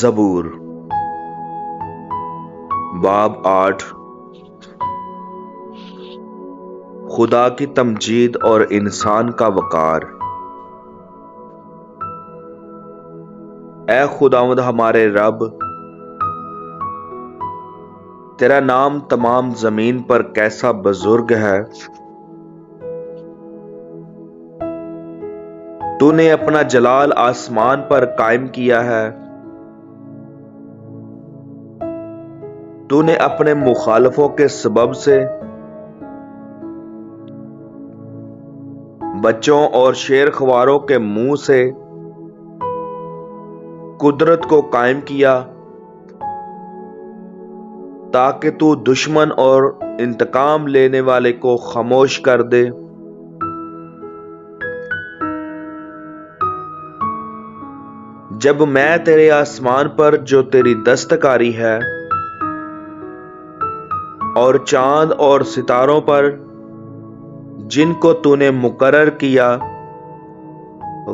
زبور باب 8 خدا کی تمجید اور انسان کا وقار۔ اے خداوند ہمارے رب، تیرا نام تمام زمین پر کیسا بزرگ ہے۔ تو نے اپنا جلال آسمان پر قائم کیا ہے۔ تو نے اپنے مخالفوں کے سبب سے بچوں اور شیر خواروں کے منہ سے قدرت کو قائم کیا، تاکہ تو دشمن اور انتقام لینے والے کو خاموش کر دے۔ جب میں تیرے آسمان پر جو تیری دستکاری ہے اور چاند اور ستاروں پر جن کو تو نے مقرر کیا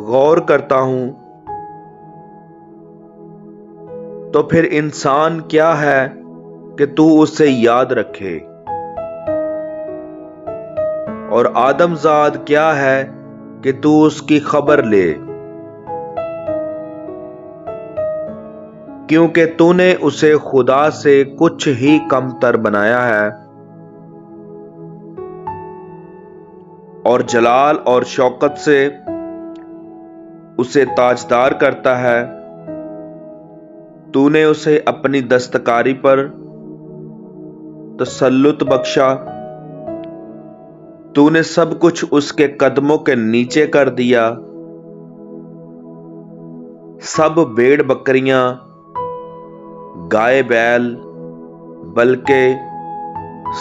غور کرتا ہوں، تو پھر انسان کیا ہے کہ تو اسے یاد رکھے، اور آدم زاد کیا ہے کہ تو اس کی خبر لے، کیونکہ تو نے اسے خدا سے کچھ ہی کم تر بنایا ہے، اور جلال اور شوکت سے اسے تاجدار کرتا ہے۔ تو نے اسے اپنی دستکاری پر تسلط بخشا۔ تو نے سب کچھ اس کے قدموں کے نیچے کر دیا، سب بھیڑ بکریاں، گائے بیل، بلکہ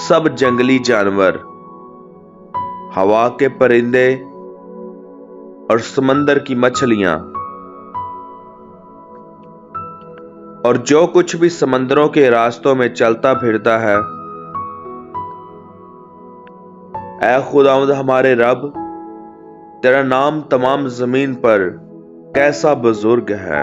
سب جنگلی جانور، ہوا کے پرندے اور سمندر کی مچھلیاں، اور جو کچھ بھی سمندروں کے راستوں میں چلتا پھرتا ہے۔ اے خداوند ہمارے رب، تیرا نام تمام زمین پر کیسا بزرگ ہے۔